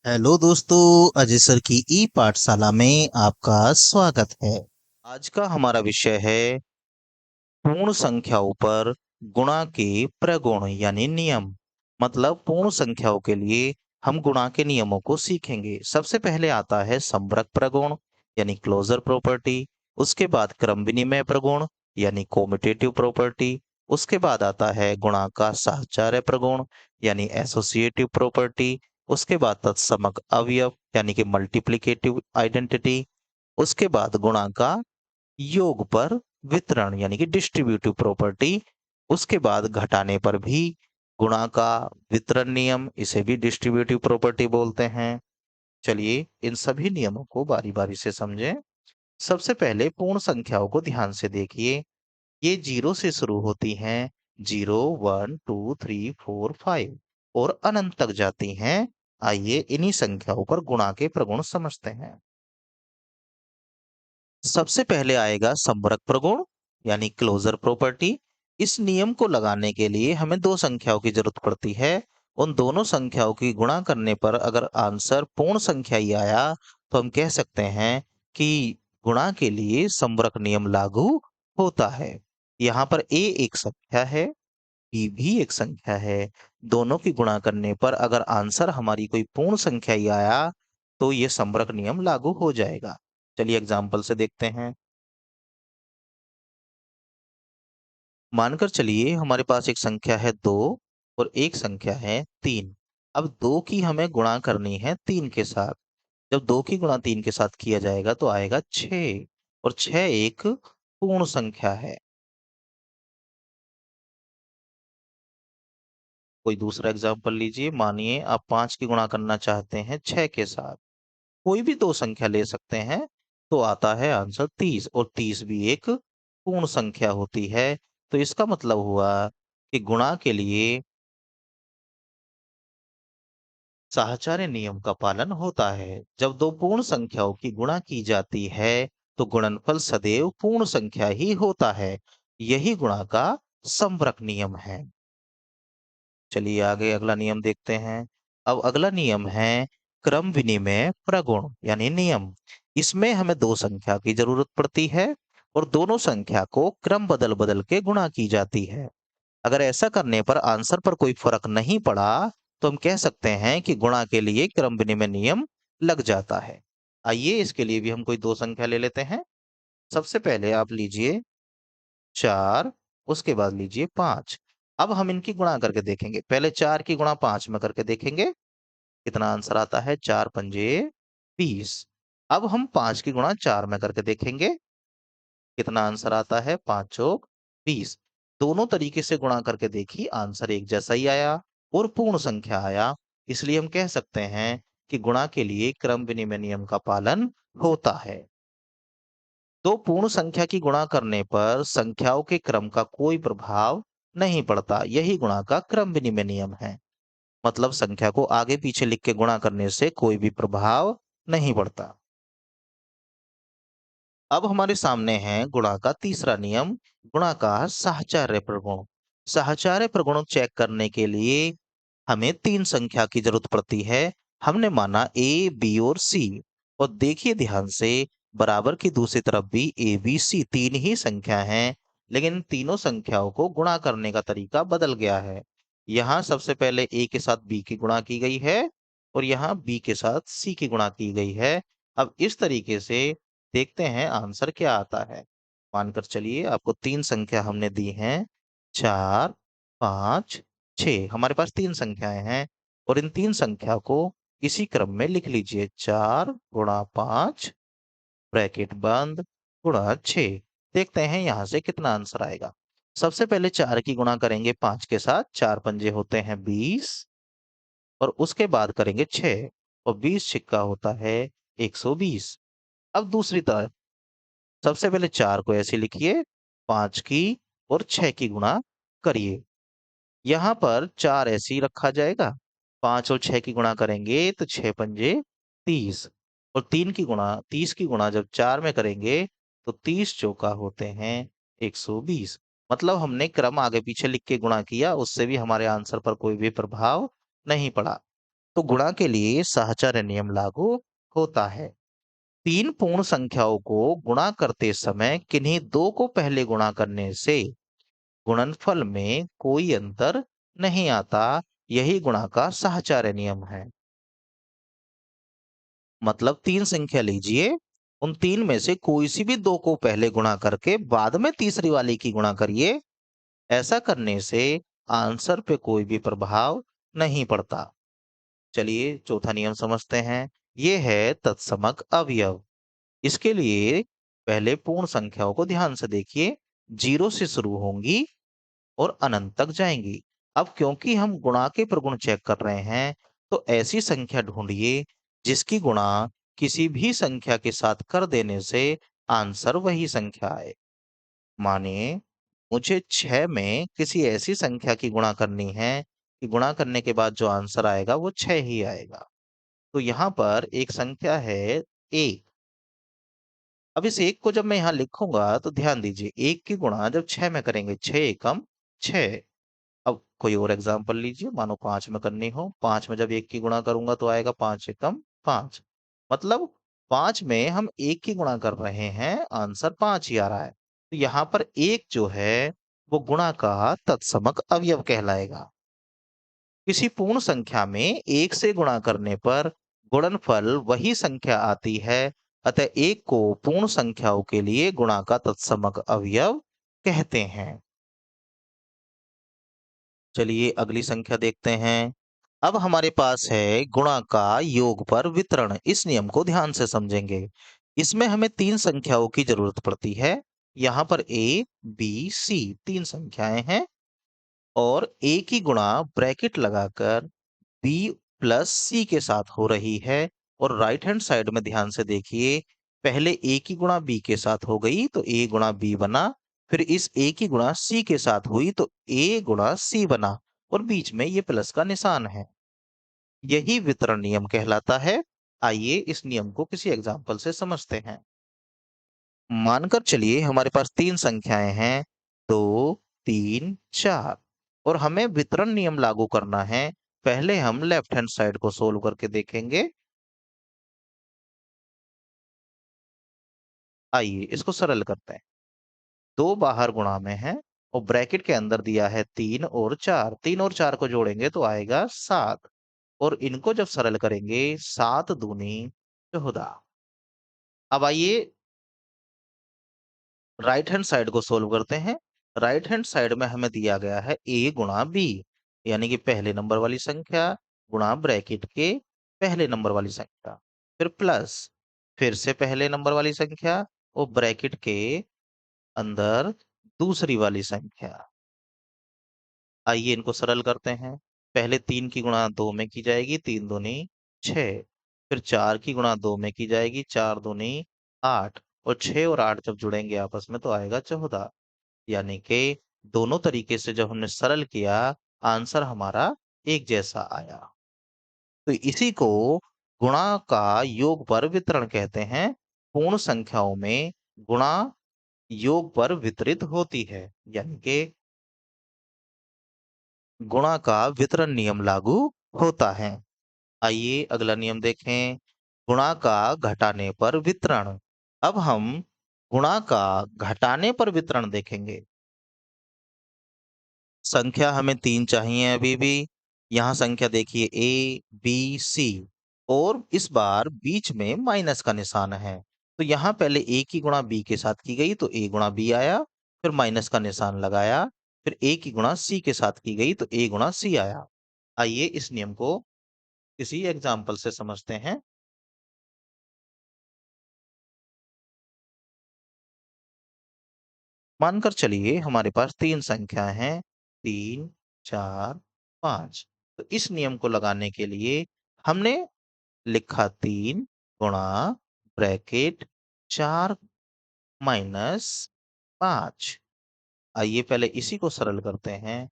Hello दोस्तों, Ajay sir की ई पाठशाला में आपका स्वागत है। आज का हमारा विषय है पूर्ण संख्याओं पर गुणा के प्रगुण यानी नियम। मतलब पूर्ण संख्याओं के लिए हम गुणा के नियमों को सीखेंगे। सबसे पहले आता है संवरक प्रगुण यानी क्लोजर प्रॉपर्टी। उसके बाद क्रम विनिमय प्रगुण यानी कोमिटेटिव प्रॉपर्टी। उसके बाद आता है गुणा का साहचर्य प्रगुण यानी एसोसिएटिव प्रॉपर्टी। उसके बाद तत्समक अवयव यानी कि मल्टीप्लिकेटिव आइडेंटिटी। उसके बाद गुणा का योग पर वितरण यानी कि डिस्ट्रीब्यूटिव प्रॉपर्टी। उसके बाद घटाने पर भी गुणा का वितरण नियम, इसे भी डिस्ट्रीब्यूटिव प्रॉपर्टी बोलते हैं। चलिए इन सभी नियमों को बारी बारी से समझें। सबसे पहले पूर्ण संख्याओं को ध्यान से देखिए। ये जीरो से शुरू होती हैं। 0 1 2 3 4 5 और अनंत तक जाती हैं। आइए इन्हीं संख्याओं पर गुणा के प्रगुण समझते हैं। सबसे पहले आएगा संवरक प्रगुण यानी क्लोजर प्रॉपर्टी। इस नियम को लगाने के लिए हमें दो संख्याओं की जरूरत पड़ती है। उन दोनों संख्याओं की गुणा करने पर अगर आंसर पूर्ण संख्या ही आया तो हम कह सकते हैं कि गुणा के लिए संवरक नियम लागू होता है। यहाँ पर a एक संख्या है, b भी एक संख्या है। दोनों की गुणा करने पर अगर आंसर हमारी कोई पूर्ण संख्या ही आया तो ये संवरक नियम लागू हो जाएगा। चलिए एग्जाम्पल से देखते हैं। मानकर चलिए हमारे पास एक संख्या है 2 और एक संख्या है 3। अब 2 की हमें गुणा करनी है 3 के साथ। जब 2 की गुणा 3 के साथ किया जाएगा तो आएगा 6 और 6 एक पूर्ण संख्या है। कोई दूसरा एग्जाम्पल लीजिए। मानिए आप 5 की गुणा करना चाहते हैं 6 के साथ। कोई भी दो संख्या ले सकते हैं तो आता है आंसर 30 और 30 भी एक पूर्ण संख्या होती है। तो इसका मतलब हुआ कि गुणा के लिए साहचर्य नियम का पालन होता है। जब दो पूर्ण संख्याओं की गुणा की जाती है तो गुणनफल सदैव पूर्ण संख्या ही होता है। यही गुणा का संवरक नियम है। चलिए आगे अगला नियम देखते हैं। अब अगला नियम है क्रम विनिमय प्रगुण यानी नियम। इसमें हमें दो संख्या की जरूरत पड़ती है और दोनों संख्या को क्रम बदल बदल के गुणा की जाती है। अगर ऐसा करने पर आंसर पर कोई फर्क नहीं पड़ा तो हम कह सकते हैं कि गुणा के लिए क्रम विनिमय नियम लग जाता है। आइए इसके लिए भी हम कोई दो संख्या ले लेते हैं। सबसे पहले आप लीजिए 4, उसके बाद लीजिए 5। अब हम इनकी गुणा करके देखेंगे। पहले 4 की गुणा 5 में करके देखेंगे कितना आंसर आता है। 4 पंजे 20। अब हम 5 की गुणा 4 में करके देखेंगे कितना आंसर आता है। 5 चौक 20। दोनों तरीके से गुणा करके देखी, आंसर एक जैसा ही आया और पूर्ण संख्या आया। इसलिए हम कह सकते हैं कि गुणा के लिए क्रम विनिमय नियम का पालन होता है। दो पूर्ण संख्या की गुणा करने पर संख्याओं के क्रम का कोई प्रभाव नहीं पड़ता। यही गुणा का क्रम विनिमय नियम है। मतलब संख्या को आगे पीछे लिख के गुणा करने से कोई भी प्रभाव नहीं पड़ता। अब हमारे सामने है गुणा का तीसरा नियम, गुणा का साहचर्य प्रगुण। साहचर्य प्रगुण चेक करने के लिए हमें तीन संख्या की जरूरत पड़ती है। हमने माना ए बी और सी और देखिए ध्यान से बराबर की दूसरी तरफ भी ए बी सी तीन ही संख्या हैं। लेकिन इन तीनों संख्याओं को गुणा करने का तरीका बदल गया है। यहाँ सबसे पहले ए के साथ बी की गुणा की गई है और यहाँ बी के साथ सी की गुणा की गई है। अब इस तरीके से देखते हैं आंसर क्या आता है। मानकर चलिए आपको तीन संख्या हमने दी हैं, 4 5 6। हमारे पास तीन संख्याएं हैं और इन तीन संख्या को इसी क्रम में लिख लीजिए। 4 गुणा 5 ब्रैकेट बंद गुणा 6। देखते हैं यहां से कितना आंसर आएगा। सबसे पहले 4 की गुणा करेंगे 5 के साथ। 4 पंजे होते हैं 20 और उसके बाद करेंगे 6 और 20 छिक्का होता है 120। अब दूसरी तरफ सबसे पहले 4 को ऐसे लिखिए, 5 की और 6 की गुणा करिए। यहाँ पर 4 ऐसे ही रखा जाएगा। 5 और 6 की गुणा करेंगे तो 6 पंजे 30 और 30 की गुणा जब 4 में करेंगे तो 30 चौका होते हैं 120। मतलब हमने क्रम आगे पीछे लिख के गुणा किया, उससे भी हमारे आंसर पर कोई भी प्रभाव नहीं पड़ा। तो गुणा के लिए साहचर्य नियम लागू होता है। तीन पूर्ण संख्याओं को गुणा करते समय किन्हीं दो को पहले गुणा करने से गुणनफल में कोई अंतर नहीं आता। यही गुणा का साहचर्य नियम है। मतलब तीन संख्या लीजिए, उन तीन में से कोई सी भी दो को पहले गुणा करके बाद में तीसरी वाली की गुणा करिए। ऐसा करने से आंसर पे कोई भी प्रभाव नहीं पड़ता। चलिए चौथा नियम समझते हैं। ये है तत्समक अवयव। इसके लिए पहले पूर्ण संख्याओं को ध्यान से देखिए। 0 से शुरू होंगी और अनंत तक जाएंगी। अब क्योंकि हम गुणा के प्रगुण चेक कर रहे हैं, तो ऐसी संख्या ढूंढिए जिसकी गुणा किसी भी संख्या के साथ कर देने से आंसर वही संख्या आए। मानिए मुझे 6 में किसी ऐसी संख्या की गुणा करनी है कि गुणा करने के बाद जो आंसर आएगा वो 6 ही आएगा। तो यहाँ पर एक संख्या है 1। अब इस 1 को जब मैं यहाँ लिखूंगा तो ध्यान दीजिए, 1 की गुणा जब 6 में करेंगे 6 एकम 6। अब कोई और एग्जाम्पल लीजिए, मानो 5 में करनी हो। 5 में जब 1 की गुणा करूंगा तो आएगा 5 एकम 5। मतलब 5 में हम 1 की गुणा कर रहे हैं, आंसर 5 ही आ रहा है। तो यहाँ पर 1 जो है वो गुणा का तत्समक अवयव कहलाएगा। किसी पूर्ण संख्या में 1 से गुणा करने पर गुणनफल वही संख्या आती है। अतः 1 को पूर्ण संख्याओं के लिए गुणा का तत्समक अवयव कहते हैं। चलिए अगली संख्या देखते हैं। अब हमारे पास है गुणा का योग पर वितरण। इस नियम को ध्यान से समझेंगे। इसमें हमें तीन संख्याओं की जरूरत पड़ती है। यहाँ पर ए, बी, सी तीन संख्याएं हैं और ए की गुणा ब्रैकेट लगाकर बी प्लस सी के साथ हो रही है। और राइट हैंड साइड में ध्यान से देखिए, पहले ए की गुणा बी के साथ हो गई तो ए गुणा बी बना। फिर इस ए की गुणा सी के साथ हुई तो ए गुणा सी बना। और बीच में ये प्लस का निशान है। यही वितरण नियम कहलाता है। आइए इस नियम को किसी एग्जाम्पल से समझते हैं। मानकर चलिए हमारे पास तीन संख्याएं हैं, 2, 3, 4 और हमें वितरण नियम लागू करना है। पहले हम लेफ्ट हैंड साइड को सोल्व करके देखेंगे। आइए इसको सरल करते हैं। दो बाहर गुणा में है और ब्रैकेट के अंदर दिया है 3 और 4। 3 और 4 को जोड़ेंगे तो आएगा 7। और इनको जब सरल करेंगे 7 दूनी 14। अब आइए राइट हैंड साइड को सोल्व करते हैं। राइट हैंड साइड में हमें दिया गया है a गुणा बी, यानी कि पहले नंबर वाली संख्या गुणा ब्रैकेट के पहले नंबर वाली संख्या, फिर प्लस फिर से पहले नंबर वाली संख्या और ब्रैकेट के अंदर दूसरी वाली संख्या। आइए इनको सरल करते हैं। पहले 3 की गुणा 2 में की जाएगी, 3 दूनी 6। फिर 4 की गुणा 2 में की जाएगी, 4 दूनी 8। और 6 और 8 जब जुड़ेंगे आपस में तो आएगा 14। यानी कि दोनों तरीके से जब हमने सरल किया, आंसर हमारा एक जैसा आया। तो इसी को गुणा का योग पर वितरण कहते हैं। पूर्ण संख्याओं में गुणा योग पर वितरित होती है, यानी कि गुणा का वितरण नियम लागू होता है। आइए अगला नियम देखें। गुणा का घटाने पर वितरण। अब हम गुणा का घटाने पर वितरण देखेंगे। संख्या हमें 3 चाहिए अभी भी। यहाँ संख्या देखिए ए, बी, सी और इस बार बीच में माइनस का निशान है। तो यहाँ पहले ए की गुणा बी के साथ की गई तो ए गुणा बी आया, फिर माइनस का निशान लगाया। फिर ए की गुणा सी के साथ की गई तो ए गुणा सी आया। आइए इस नियम को किसी एग्जाम्पल से समझते हैं। मानकर चलिए हमारे पास तीन संख्या हैं, 3, 4, 5। तो इस नियम को लगाने के लिए हमने लिखा 3 गुणा ब्रैकेट 4 माइनस 5। आइए पहले इसी को सरल करते हैं।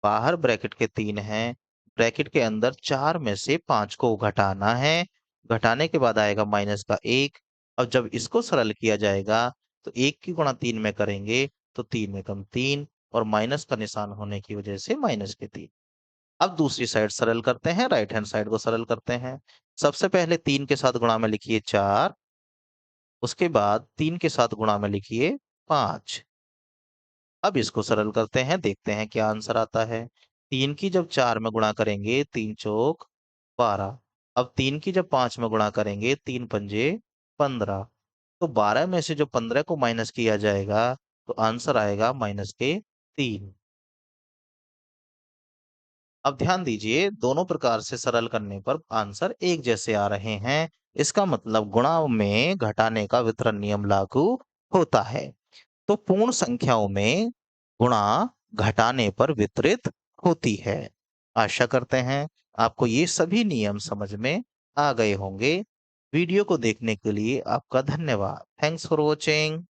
बाहर ब्रैकेट के 3 हैं, ब्रैकेट के अंदर 4 में से 5 को घटाना है। घटाने के बाद आएगा माइनस का 1। अब जब इसको सरल किया जाएगा तो 1 की गुणा 3 में करेंगे तो 3 में कम 3 और माइनस का निशान होने की वजह से माइनस के 3। अब दूसरी साइड सरल करते हैं, राइट हैंड साइड को सरल करते हैं। सबसे पहले 3 के साथ गुणा में लिखिए 4, उसके बाद 3 के साथ गुणा में लिखिए 5। अब इसको सरल करते हैं, देखते हैं क्या आंसर आता है। 3 की जब 4 में गुणा करेंगे 3 चौक 12। अब 3 की जब 5 में गुणा करेंगे 3 पंजे 15। तो 12 में से जो 15 को माइनस किया जाएगा तो आंसर आएगा माइनस के 3। अब ध्यान दीजिए, दोनों प्रकार से सरल करने पर आंसर एक जैसे आ रहे हैं। इसका मतलब गुणा में घटाने का वितरण नियम लागू होता है। तो पूर्ण संख्याओं में गुणा घटाने पर वितरित होती है। आशा करते हैं आपको ये सभी नियम समझ में आ गए होंगे। वीडियो को देखने के लिए आपका धन्यवाद। Thanks for watching.